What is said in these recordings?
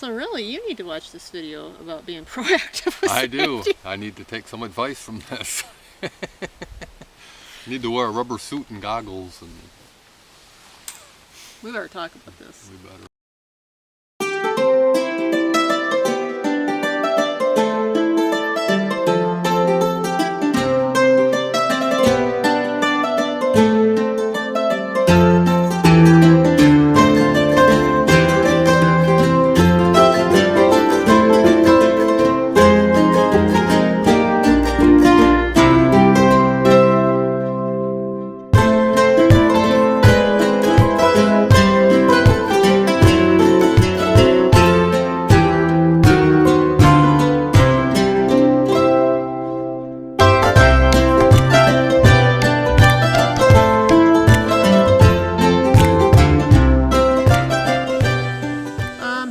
So really, you need to watch this video about being proactive with I do. safety. I need to take some advice from this. Need to wear a rubber suit and goggles, and We better talk about this. we better.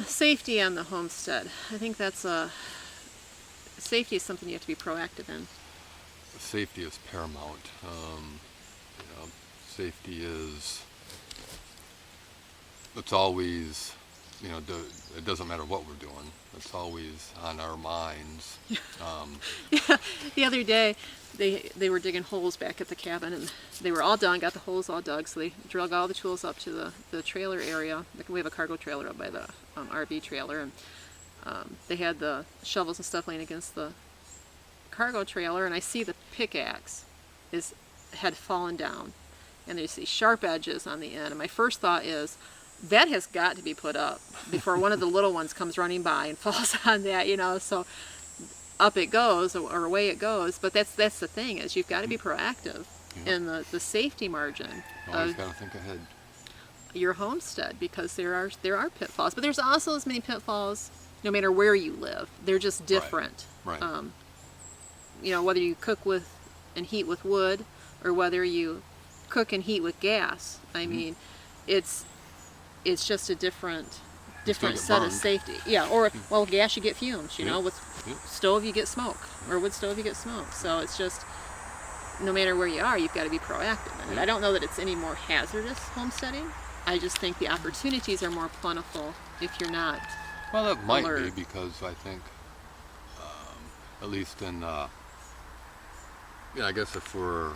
Safety on the homestead. I think that's safety is something you have to be proactive in. Safety is paramount. Safety is. It's always, it doesn't matter what we're doing. It's always on our minds. Yeah, the other day they were digging holes back at the cabin, and they were all done, got the holes all dug, so they drug all the tools up to the trailer area. We have a cargo trailer up by the RV trailer, and they had the shovels and stuff laying against the cargo trailer, and I see the pickaxe had fallen down, and there's these sharp edges on the end, and my first thought is, that has got to be put up before one of the little ones comes running by and falls on that, so up it goes, or away it goes. But that's the thing, is you've got to be proactive in the safety margin Always got to think ahead. Your homestead, because there are pitfalls, but there's also as many pitfalls no matter where you live. They're just different. Right. Whether you cook with and heat with wood, or whether you cook and heat with gas. I mean, it's just a different set of safety. Yeah, or gas, you get fumes. With stove you get smoke, or wood stove you get smoke. So it's just, no matter where you are, you've got to be proactive in it. I don't know that it's any more hazardous homesteading. I just think the opportunities are more plentiful if you're not. Well, that might alert. be, because I think, at least in, I guess if we're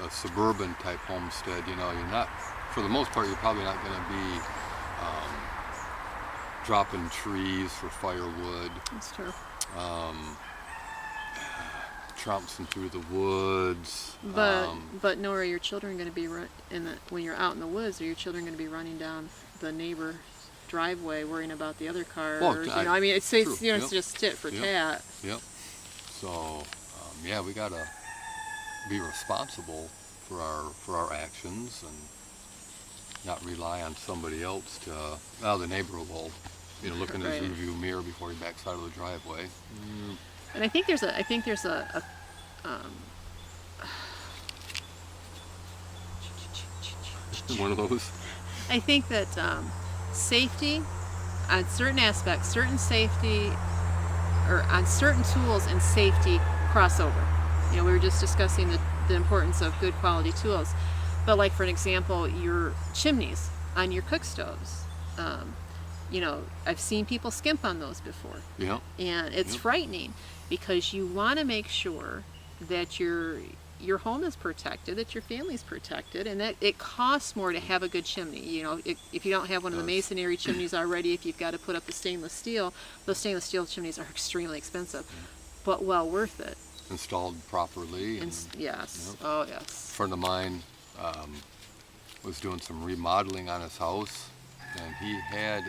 a suburban type homestead, you're not, for the most part, you're probably not going to be dropping trees for firewood. That's true. Trouncing through the woods. But nor are your children going to be when you're out in the woods. Are your children going to be running down the neighbor's driveway, worrying about the other cars? It's just tit for tat. Yep. So we gotta be responsible for our actions, and not rely on somebody else to. The neighbor will, look in his rearview mirror before he backs out of the driveway. And I think there's a one of those. I think that safety on certain aspects, certain safety, or on certain tools and safety crossover. We were just discussing the importance of good quality tools. But like, for an example, your chimneys on your cook stoves. I've seen people skimp on those before. Yeah. And it's frightening, because you want to make sure that your home is protected, that your family's protected, and that it costs more to have a good chimney. If you don't have one of the masonry chimneys already, if you've got to put up the stainless steel, those stainless steel chimneys are extremely expensive, but well worth it. Installed properly. Yes. Oh, yes. A friend of mine was doing some remodeling on his house, and he had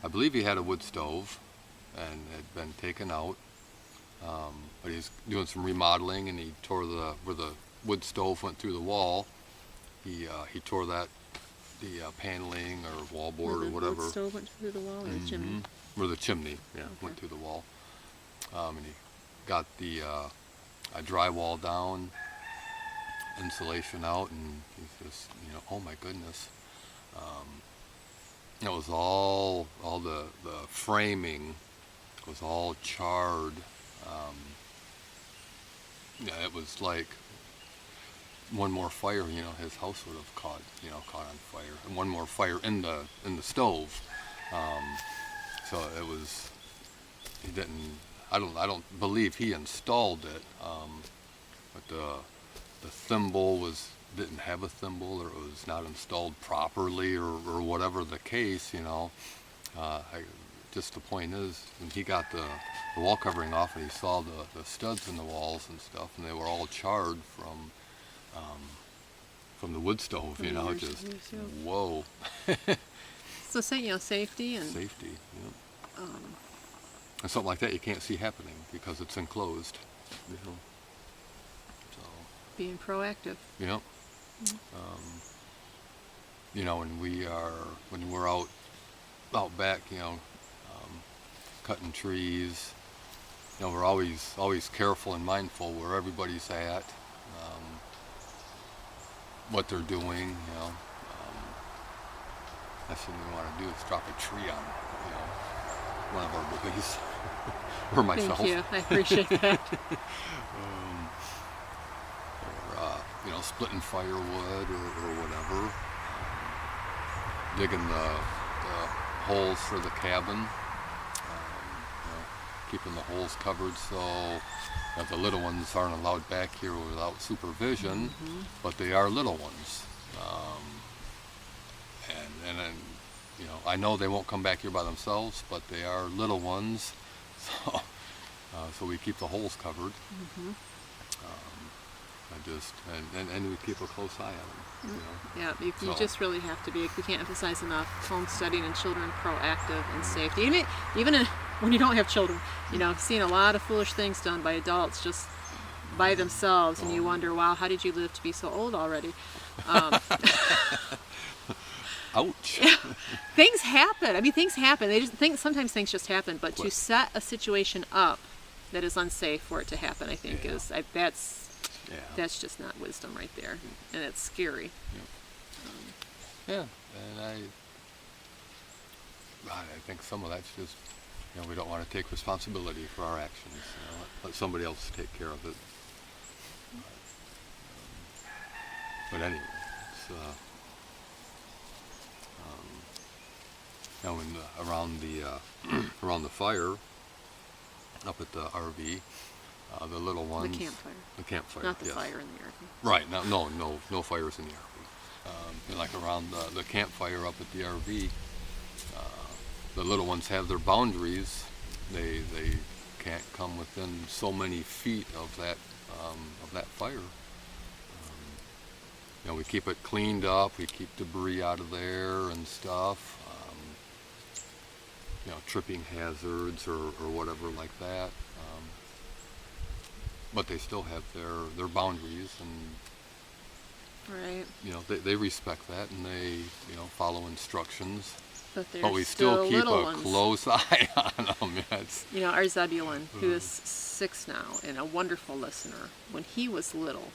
I believe he had a wood stove, and it had been taken out. But he's doing some remodeling, and he tore where the wood stove went through the wall. He tore the paneling or wallboard or whatever. The wood stove went through the wall, or the chimney? Or the chimney, went through the wall. And he got the drywall down, insulation out, and he's just, oh my goodness. It was all the framing was all charred. It was like one more fire, his house would have caught on fire, and one more fire in the stove, So it was, he didn't, I don't believe he installed it, but the thimble didn't have a thimble, or it was not installed properly, or whatever the case, you know. Just the point is, when he got the wall covering off and he saw the studs in the walls and stuff, and they were all charred from the wood stove, From you the know, years just of use, yeah. whoa. So say, you know, safety and Safety, yeah. And something like that you can't see happening because it's enclosed, you know. So, being proactive. you know, you know, when we're out back, you know, cutting trees, you know, we're always careful and mindful where everybody's at, what they're doing, you know. Last thing we want to do is drop a tree on, you know, one of our boys or myself. Thank you. I appreciate that. Or you know, splitting firewood or whatever, digging the holes for the cabin, you know, keeping the holes covered so that the little ones aren't allowed back here without supervision, but they are little ones. And then, you know, I know they won't come back here by themselves, but they are little ones, so we keep the holes covered. And we keep a close eye on them. You know? Yeah, you So- just really have to be, we can't emphasize enough, homesteading and children proactive and safety. Even when you don't have children, you know, I've seen a lot of foolish things done by adults just by themselves, and you wonder, wow, how did you live to be so old already? Ouch. Things happen. I mean, things happen. Sometimes things just happen, but to What? set a situation up that is unsafe for it to happen, I think Yeah. Yeah. that's just not wisdom right there, and it's scary. Yeah, and I think some of that's just, you know, we don't want to take responsibility for our actions. You know, let somebody else take care of it. But anyway, it's now around the fire up at the RV, the little ones. The campfire. Not the yes. fire in the RV. Right. No fires in the RV. And like around the campfire up at the RV, the little ones have their boundaries. They can't come within so many feet of that fire. You know, we keep it cleaned up. We keep debris out of there and stuff. You know, tripping hazards or whatever like that. But they still have their boundaries, and Right. you know, they respect that, and they, you know, follow instructions. But we still keep little a ones. close eye on them. It's, You know, our Zebulon, who is 6 now and a wonderful listener, when he was little,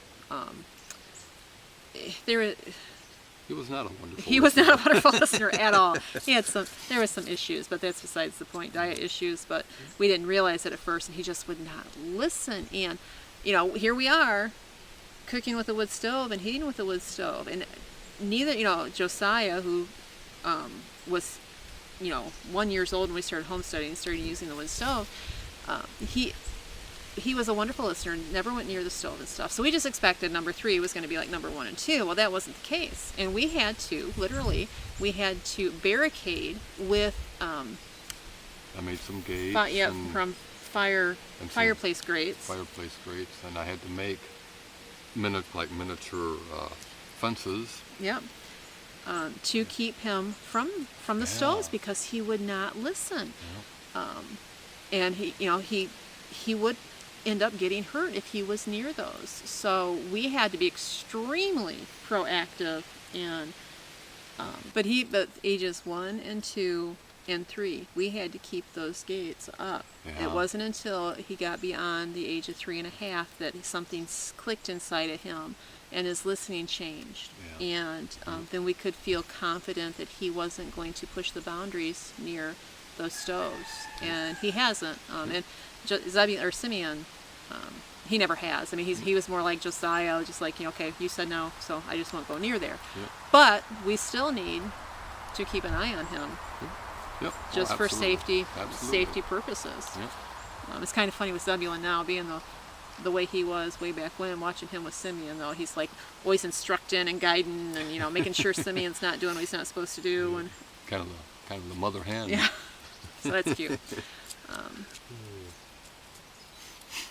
he was not a wonderful. he was not a wonderful listener at all. There was some issues, but that's besides the point, diet issues, but we didn't realize it at first, and he just would not listen. And, you know, here we are, cooking with a wood stove and heating with a wood stove, and neither, you know, Josiah, who was, you know, 1 year old when we started homesteading and started using the wood stove, he was a wonderful listener, never went near the stove and stuff. So we just expected number 3 was going to be like number 1 and 2. Well, that wasn't the case. And we had to barricade with, I made some gates. And from some fireplace grates. fireplace grates, and I had to make miniature fences. Yep. To keep him from the Yeah. stoves, because he would not listen. Yeah. And he would end up getting hurt if he was near those. So we had to be extremely proactive, and but ages 1 and 2 and 3, we had to keep those gates up. Yeah. It wasn't until he got beyond the age of 3.5 that something clicked inside of him and his listening changed. Yeah. And then we could feel confident that he wasn't going to push the boundaries near those stoves. And he hasn't. And Simeon, he never has. I mean, he was more like Josiah, just like, you know, okay, you said no, so I just won't go near there. Yeah. But we still need to keep an eye on him. Yep. just Oh, for absolutely. safety purposes. Yep. It's kind of funny with Zebulon now being the way he was way back when, watching him with Simeon, though. He's like always instructing and guiding and, making sure Simeon's not doing what he's not supposed to do. And Kind of the mother hen. yeah, so that's cute.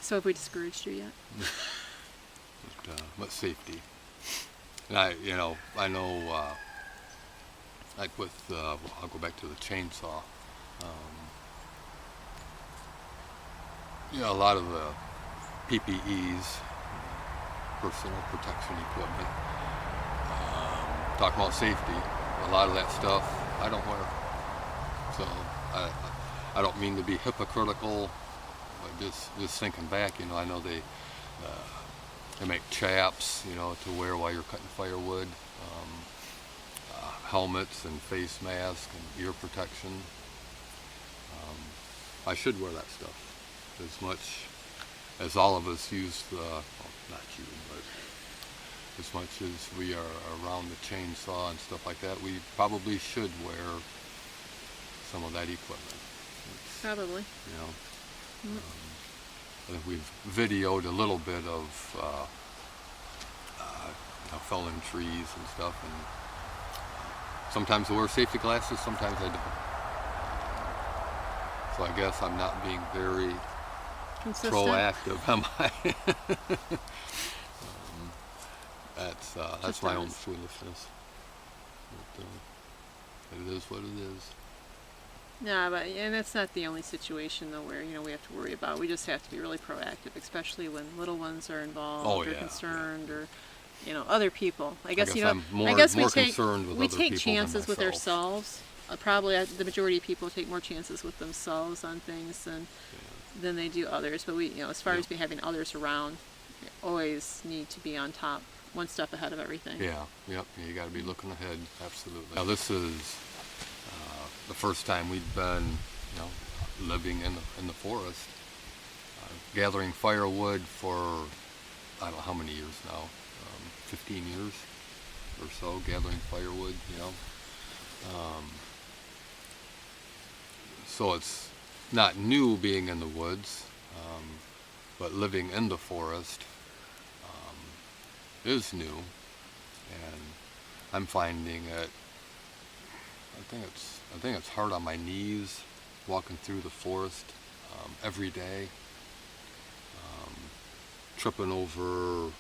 So have we discouraged you yet? But safety. And I know, like with, I'll go back to the chainsaw. A lot of the PPEs, personal protection equipment, talking about safety, a lot of that stuff I don't wear. So I don't mean to be hypocritical, but just thinking back, I know they make chaps, to wear while you're cutting firewood, helmets and face masks and ear protection. I should wear that stuff as much as all of us use not you, but as much as we are around the chainsaw and stuff like that, we probably should wear some of that equipment. Probably. I think we've videoed a little bit of felling trees and stuff, and sometimes I wear safety glasses, sometimes I don't. So I guess I'm not being very Consistent. proactive, am I? That's my own Sometimes. foolishness. But, it is what it is. Yeah, and that's not the only situation though where we have to worry about. We just have to be really proactive, especially when little ones are involved Oh, or yeah, concerned or other people. I guess I'm more I guess more we take concerned with we other take people than chances with myself. ourselves. Probably the majority of people take more chances with themselves on things than they do others. But we, as far as having others around, you always need to be on top, one step ahead of everything. Yeah, yep. You got to be looking ahead. Absolutely. Now this is the first time we've been, living in the forest, gathering firewood for I don't know how many years now, 15 years or so, gathering firewood. So it's not new being in the woods, but living in the forest is new, and I'm finding it. I think it's hard on my knees walking through the forest every day, tripping over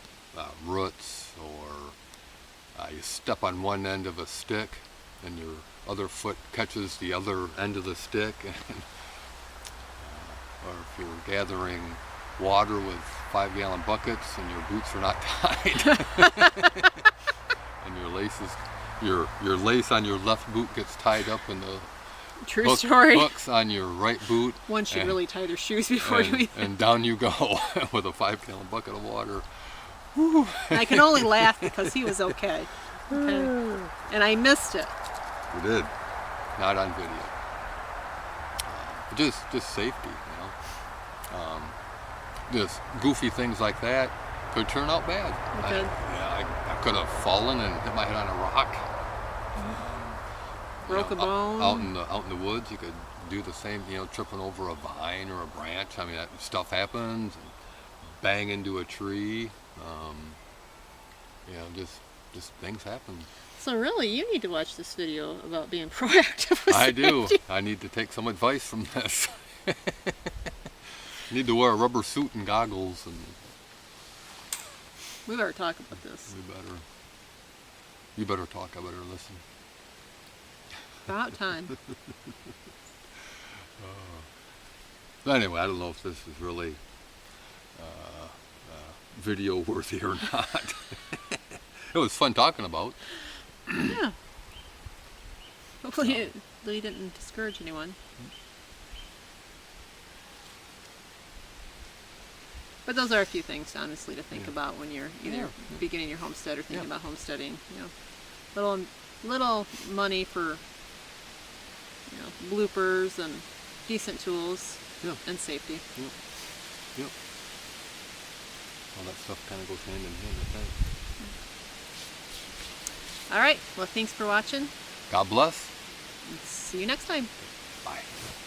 roots, or you step on one end of a stick and your other foot catches the other end of the stick, and, or if you're gathering water with 5-gallon buckets and your boots are not tied, and your lace on your left boot gets tied up in the True story. hooks on your right boot. One should really tie their shoes before you eat. And down you go with a 5-gallon bucket of water. I can only laugh because he was okay. And I missed it. You did. Not on video. Just safety, just goofy things like that could turn out bad. Okay. I could have fallen and hit my head on a rock. Broke a bone. Out in the woods, you could do the same. Tripping over a vine or a branch. I mean, that stuff happens. And bang into a tree. Just things happen. So really, you need to watch this video about being proactive with I do. safety. I need to take some advice from this. Need to wear a rubber suit and goggles, and We better talk about this. you better talk. I better listen. About time. But anyway, I don't know if this is really video worthy or not. It was fun talking about. Yeah. Hopefully it didn't discourage anyone. But those are a few things, honestly, to think about when you're either beginning your homestead or thinking about homesteading. Little money for bloopers and decent tools and safety. Yep. All that stuff kind of goes hand in hand, I think. All right. Well, thanks for watching. God bless. See you next time. Bye.